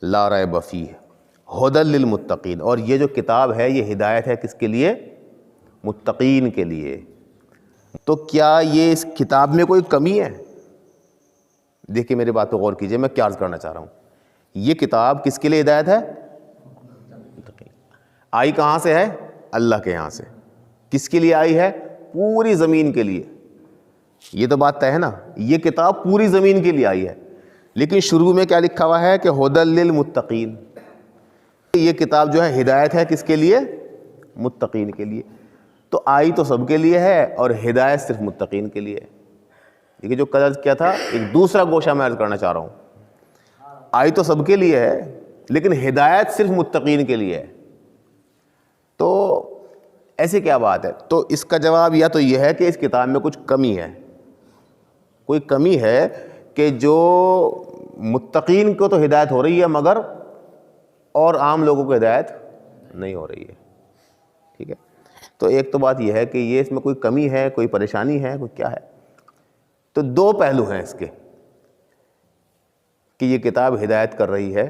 لا ریب فیہ ھدی للمتقین، اور یہ جو کتاب ہے یہ ہدایت ہے کس کے لیے؟ متقین کے لیے۔ تو کیا یہ اس کتاب میں کوئی کمی ہے؟ دیکھیے میری بات پہ غور کیجئے، میں کیا عرض کرنا چاہ رہا ہوں۔ یہ کتاب کس کے لیے ہدایت ہے؟ آئی کہاں سے ہے؟ اللہ کے یہاں سے۔ کس کے لیے آئی ہے؟ پوری زمین کے لیے۔ یہ تو بات طے ہے نا، یہ کتاب پوری زمین کے لیے آئی ہے، لیکن شروع میں کیا لکھا ہوا ہے کہ ھدی للمتقین۔ یہ کتاب جو ہے ہدایت ہے کس کے لیے؟ متقین کے لیے۔ تو آئی تو سب کے لیے ہے اور ہدایت صرف متقین کے لیے ہے۔ دیکھیے جو کل عرض کیا تھا، ایک دوسرا گوشہ میں عرض کرنا چاہ رہا ہوں۔ آئی تو سب کے لیے ہے لیکن ہدایت صرف متقین کے لیے ہے۔ تو ایسی کیا بات ہے؟ تو اس کا جواب یا تو یہ ہے کہ اس کتاب میں کچھ کمی ہے، کوئی کمی ہے کہ جو متقین کو تو ہدایت ہو رہی ہے مگر اور عام لوگوں کو ہدایت نہیں ہو رہی ہے۔ ٹھیک ہے، تو ایک تو بات یہ ہے کہ یہ اس میں کوئی کمی ہے، کوئی پریشانی ہے، کوئی کیا ہے؟ تو دو پہلو ہیں اس کے کہ یہ کتاب ہدایت کر رہی ہے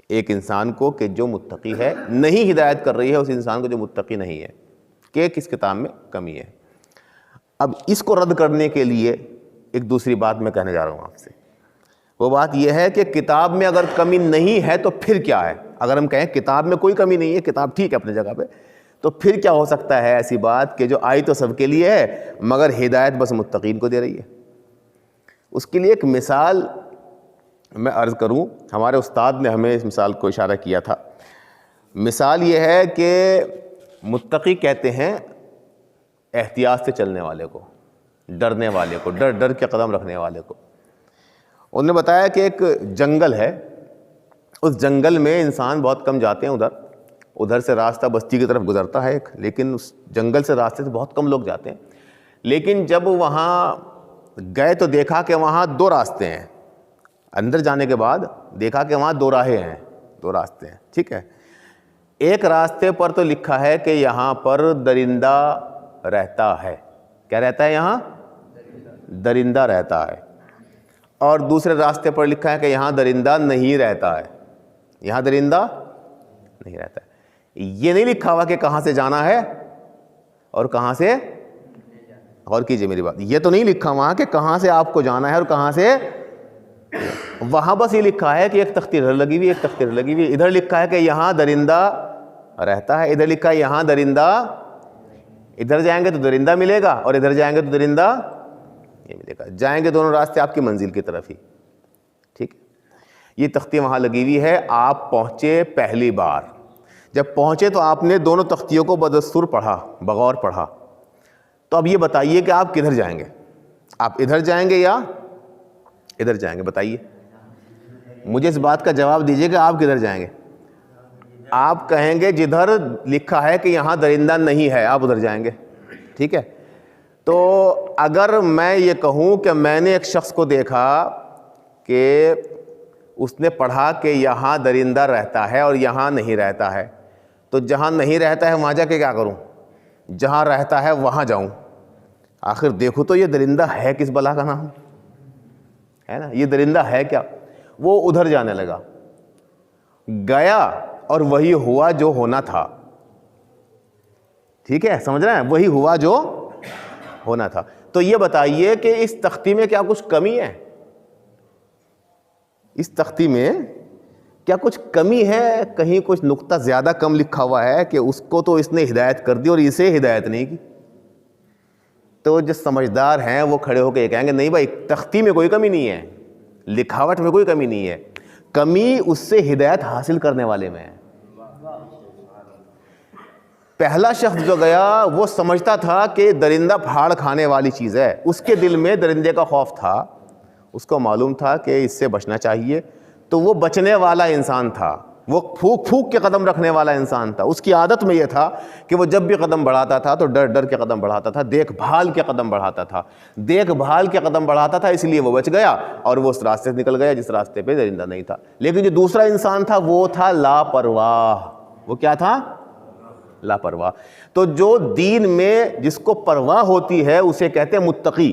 ایک انسان کو کہ جو متقی ہے، نہیں ہدایت کر رہی ہے اس انسان کو جو متقی نہیں ہے، کہ کس کتاب میں کمی ہے۔ اب اس کو رد کرنے کے لیے ایک دوسری بات میں کہنے جا رہا ہوں آپ سے۔ وہ بات یہ ہے کہ کتاب میں اگر کمی نہیں ہے تو پھر کیا ہے؟ اگر ہم کہیں کتاب میں کوئی کمی نہیں ہے، کتاب ٹھیک ہے اپنی جگہ پہ، تو پھر کیا ہو سکتا ہے ایسی بات کہ جو آئی تو سب کے لیے ہے مگر ہدایت بس متقین کو دے رہی ہے؟ اس کے لیے ایک مثال میں عرض کروں، ہمارے استاد نے ہمیں اس مثال کو اشارہ کیا تھا۔ مثال یہ ہے کہ متقی کہتے ہیں احتیاط سے چلنے والے کو، ڈرنے والے کو، ڈر کے قدم رکھنے والے کو۔ انہوں نے بتایا کہ ایک جنگل ہے، اس جنگل میں انسان بہت کم جاتے ہیں، ادھر سے راستہ بستی کی طرف گزرتا ہے ایک، لیکن اس جنگل سے راستے سے بہت کم لوگ جاتے ہیں۔ لیکن جب وہاں گئے تو دیکھا کہ وہاں دو راستے ہیں، اندر جانے کے بعد دیکھا کہ وہاں دو راہیں ہیں، دو راستے ہیں۔ ٹھیک ہے، ایک راستے پر تو لکھا ہے کہ یہاں پر درندہ رہتا ہے۔ کیا رہتا ہے یہاں؟ درندہ رہتا ہے۔ اور دوسرے راستے پر لکھا ہے کہ یہاں درندہ نہیں رہتا ہے، یہاں درندہ نہیں رہتا ہے۔ یہ نہیں لکھا ہوا کہ کہاں سے جانا ہے اور کہاں سے، غور کیجئے میری بات، یہ تو نہیں لکھا وہاں کہ کہاں سے آپ کو جانا ہے اور کہاں سے، وہاں بس یہ لکھا ہے کہ ایک تختی ادھر لگی ہوئی، ایک تختی ادھر لگی ہوئی، ادھر لکھا ہے کہ یہاں درندہ رہتا ہے، ادھر لکھا ہے یہاں درندہ، ادھر جائیں گے تو درندہ ملے گا اور ادھر جائیں گے تو درندہ نہیں ملے گا، جائیں گے دونوں راستے آپ کی منزل کی طرف ہی۔ ٹھیک ہے، یہ تختی وہاں لگی ہوئی ہے، آپ پہنچے پہلی بار، جب پہنچے تو آپ نے دونوں تختیوں کو بدستور پڑھا، بغور پڑھا۔ تو اب یہ بتائیے کہ آپ کدھر جائیں گے؟ آپ ادھر جائیں گے یا ادھر جائیں گے؟ بتائیے مجھے اس بات کا جواب دیجئے کہ آپ کدھر جائیں گے؟ آپ کہیں گے جدھر لکھا ہے کہ یہاں درندہ نہیں ہے آپ ادھر جائیں گے۔ ٹھیک ہے، تو اگر میں یہ کہوں کہ میں نے ایک شخص کو دیکھا کہ اس نے پڑھا کہ یہاں درندہ رہتا ہے اور یہاں نہیں رہتا ہے، تو جہاں نہیں رہتا ہے وہاں جا کے کیا کروں؟ جہاں رہتا ہے وہاں جاؤں؟ آخر دیکھو تو یہ درندہ ہے کس بلا کا نام ہے نا، یہ درندہ ہے کیا؟ وہ ادھر جانے لگا، گیا اور وہی ہوا جو ہونا تھا۔ ٹھیک ہے، سمجھ رہے ہیں؟ وہی ہوا جو ہونا تھا۔ تو یہ بتائیے کہ اس تختی میں کیا کچھ کمی ہے؟ اس تختی میں کیا کچھ کمی ہے؟ کہیں کچھ نقطہ زیادہ کم لکھا ہوا ہے کہ اس کو تو اس نے ہدایت کر دی اور اسے ہدایت نہیں کی؟ تو جو سمجھدار ہیں وہ کھڑے ہو کے یہ کہیں گے نہیں بھائی، تختی میں کوئی کمی نہیں ہے، لکھاوٹ میں کوئی کمی نہیں ہے، کمی اس سے ہدایت حاصل کرنے والے میں ہے۔ پہلا شخص جو گیا وہ سمجھتا تھا کہ درندہ پھاڑ کھانے والی چیز ہے، اس کے دل میں درندے کا خوف تھا، اس کو معلوم تھا کہ اس سے بچنا چاہیے، تو وہ بچنے والا انسان تھا، وہ پھونک پھونک کے قدم رکھنے والا انسان تھا۔ اس کی عادت میں یہ تھا کہ وہ جب بھی قدم بڑھاتا تھا تو ڈر ڈر کے قدم بڑھاتا تھا، دیکھ بھال کے قدم بڑھاتا تھا، دیکھ بھال کے قدم بڑھاتا تھا، اس لیے وہ بچ گیا اور وہ اس راستے سے نکل گیا جس راستے پہ درندہ نہیں تھا۔ لیکن جو دوسرا انسان تھا وہ تھا لاپرواہ۔ وہ کیا تھا؟ لاپرواہ۔ تو جو دین میں جس کو پرواہ ہوتی ہے اسے کہتے ہیں متقی،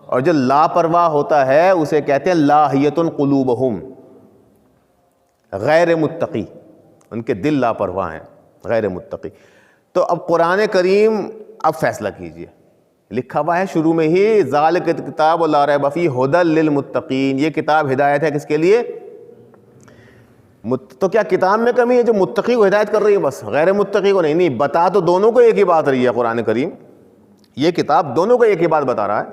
اور جو لاپرواہ ہوتا ہے اسے کہتے ہیں لاہیۃ قلوبہم۔ غیر متقی، ان کے دل لاپرواہ ہیں، غیر متقی. تو اب قرآن کریم اب فیصلہ کیجئے، لکھا ہوا ہے شروع میں ہی ذالک الکتاب لا ریب فیہ ھدی للمتقین، یہ کتاب ہدایت ہے کس کے لیے؟ تو کیا کتاب میں کمی ہے جو متقی کو ہدایت کر رہی ہے بس، غیر متقی کو نہیں؟ نہیں، بتا تو دونوں کو ایک ہی بات رہی ہے قرآن کریم. یہ کتاب دونوں کو ایک ہی بات بتا رہا ہے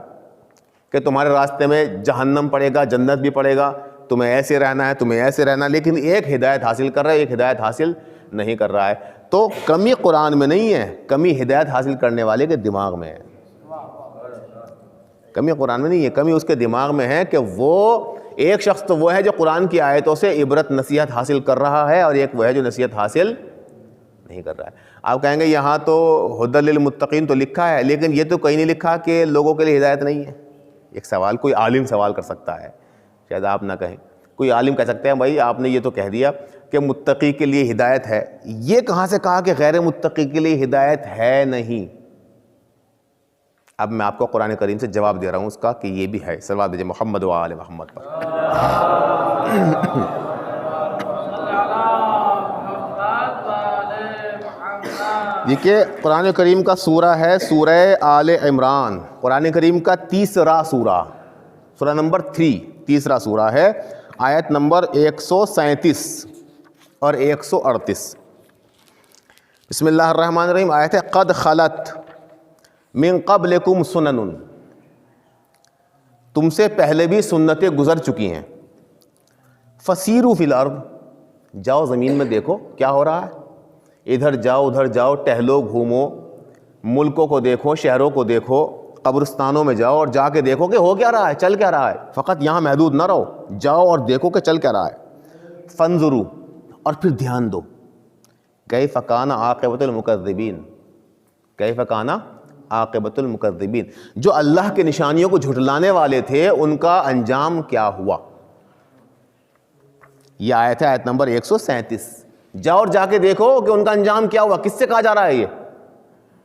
کہ تمہارے راستے میں جہنم پڑے گا، جنت بھی پڑے گا، تمہیں ایسے رہنا ہے، تمہیں ایسے رہنا ہے، لیکن ایک ہدایت حاصل کر رہا ہے، ایک ہدایت حاصل نہیں کر رہا ہے. تو کمی قرآن میں نہیں ہے، کمی ہدایت حاصل کرنے والے کے دماغ میں ہے. کمی قرآن میں نہیں ہے، کمی اس کے دماغ میں ہے کہ وہ ایک شخص تو وہ ہے جو قرآن کی آیتوں سے عبرت نصیحت حاصل کر رہا ہے، اور ایک وہ ہے جو نصیحت حاصل نہیں کر رہا ہے. آپ کہیں گے یہاں تو ھدی للمتقین تو لکھا ہے، لیکن یہ تو کہیں نہیں لکھا کہ لوگوں کے لیے ہدایت نہیں ہے. ایک سوال کوئی عالم سوال کر سکتا ہے، شاید آپ نہ کہیں، کوئی عالم کہہ سکتے ہیں بھائی آپ نے یہ تو کہہ دیا کہ متقی کے لیے ہدایت ہے، یہ کہاں سے کہا کہ غیر متقی کے لیے ہدایت ہے نہیں؟ اب میں آپ کو قرآن کریم سے جواب دے رہا ہوں اس کا کہ یہ بھی ہے. صلوات دیجیے محمد و آل محمد پر. یہ کہ قرآن کریم کا سورہ ہے سورہ آل عمران، قرآن کریم کا تیسرا سورہ، سورہ نمبر 3، تیسرا سورہ ہے، آیت نمبر 137 اور 138. بسم اللہ الرحمن الرحیم. آیت ہے قد خلت من قبلکم سنن، تم سے پہلے بھی سنتیں گزر چکی ہیں. فسیروا فی الارض، جاؤ زمین میں دیکھو کیا ہو رہا ہے، ادھر جاؤ ادھر جاؤ، ٹہلو گھومو، ملکوں کو دیکھو، شہروں کو دیکھو، قبرستانوں میں جاؤ اور جا کے دیکھو کہ ہو کیا رہا ہے، چل کیا رہا ہے. فقط یہاں محدود نہ رہو، جاؤ اور دیکھو کہ چل کیا رہا ہے. فانظروا، اور پھر دھیان دو، کیف کان عاقبۃ المکذبین، کیف کان عاقبۃ المکذبین، جو اللہ کے نشانیوں کو جھٹلانے والے تھے ان کا انجام کیا ہوا. یہ آیت ہے آیت نمبر 137. جاؤ اور جا کے دیکھو کہ ان کا انجام کیا ہوا. کس سے کہا جا رہا ہے یہ؟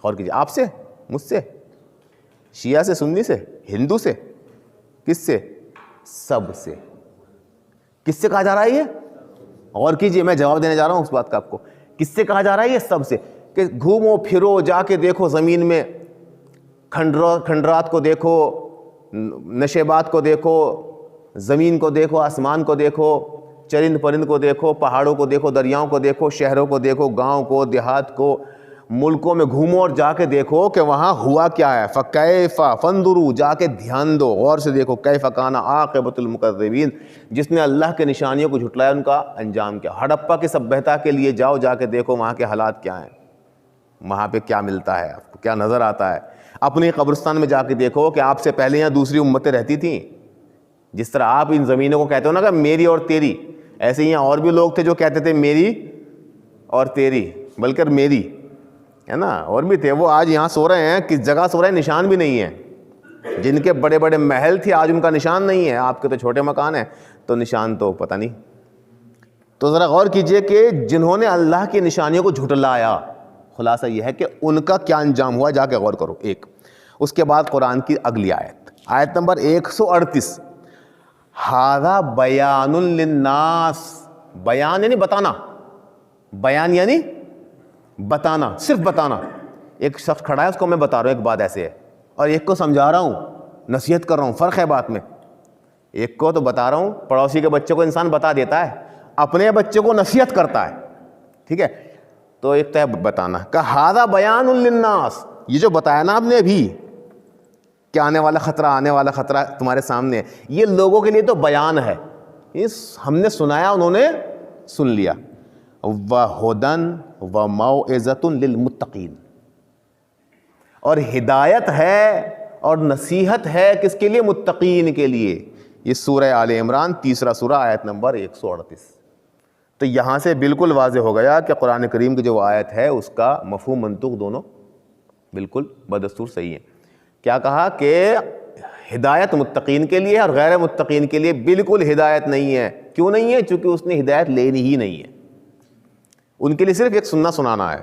غور کیجیے، آپ سے، مجھ سے، شیعہ سے، سنی سے، ہندو سے، کس سے؟ سب سے. کس سے کہا جا رہا ہے یہ؟ غور کیجیے، میں جواب دینے جا رہا ہوں اس بات کا آپ کو. کس سے کہا جا رہا ہے یہ؟ سب سے. کہ گھومو پھرو، جا کے دیکھو زمین میں، کھنڈرات کو دیکھو، نشیبات کو دیکھو، زمین کو دیکھو، آسمان کو دیکھو، چرند پرند کو دیکھو، پہاڑوں کو دیکھو، دریاؤں کو دیکھو، شہروں کو دیکھو، گاؤں کو، دیہات کو، ملکوں میں گھومو اور جا کے دیکھو کہ وہاں ہوا کیا ہے. فکیف، فانظروا، جا کے دھیان دو، غور سے دیکھو، کیف کان عاقبۃ المکذبین، جس نے اللہ کے نشانیوں کو جھٹلایا ان کا انجام کیا. ہڑپا کی سبھیتا کے لیے جاؤ، جا کے دیکھو وہاں کے حالات کیا ہیں، وہاں پہ کیا ملتا ہے، آپ کو کیا نظر آتا ہے. اپنی قبرستان میں جا کے دیکھو کہ آپ سے پہلے یہاں دوسری امتیں رہتی تھیں. جس طرح آپ ان زمینوں کو کہتے ہو نا کہ میری اور تیری، ایسے ہی یہاں اور بھی لوگ تھے جو کہتے تھے میری اور تیری، بلکہ میری، ہے نا، اور بھی تھے. وہ آج یہاں سو رہے ہیں، کس جگہ سو رہے ہیں نشان بھی نہیں ہے. جن کے بڑے بڑے محل تھے آج ان کا نشان نہیں ہے. آپ کے تو چھوٹے مکان ہیں تو نشان تو پتہ نہیں. تو ذرا غور کیجئے کہ جنہوں نے اللہ کی نشانیوں کو جھٹلایا، خلاصہ یہ ہے کہ ان کا کیا انجام ہوا، جا کے غور کرو. ایک اس کے بعد قرآن کی اگلی آیت، آیت نمبر 138. ھذا بیان للناس، بیان یعنی بتانا، بیان یعنی بتانا، صرف بتانا. ایک شخص کھڑا ہے، اس کو میں بتا رہا ہوں ایک بات ایسے ہے، اور ایک کو سمجھا رہا ہوں، نصیحت کر رہا ہوں. فرق ہے بات میں. ایک کو تو بتا رہا ہوں، پڑوسی کے بچے کو انسان بتا دیتا ہے، اپنے بچے کو نصیحت کرتا ہے، ٹھیک ہے. تو ایک تو ہے بتانا، کہ ھذا بیان للناس، یہ جو بتایا نا آپ نے ابھی کہ آنے والا خطرہ تمہارے سامنے ہے، یہ لوگوں کے لیے تو بیان ہے. ہم نے سنایا، انہوں نے سن لیا. وَھُدًى وَمَوْعِظَةٌ لِّلْمُتَّقِينَ، اور ہدایت ہے اور نصیحت ہے کس کے لیے؟ متقین کے لیے. یہ سورہ آل عمران، تیسرا سورہ، آیت نمبر 138. تو یہاں سے بالکل واضح ہو گیا کہ قرآن کریم کی جو آیت ہے اس کا مفہوم منطوق دونوں بالکل بدستور صحیح ہے. کیا کہا کہ ہدایت متقین کے لیے اور غیر متقین کے لیے بالکل ہدایت نہیں ہے. کیوں نہیں ہے؟ چونکہ اس نے ہدایت لینی ہی نہیں ہے. ان کے لیے صرف ایک سننا سنانا ہے.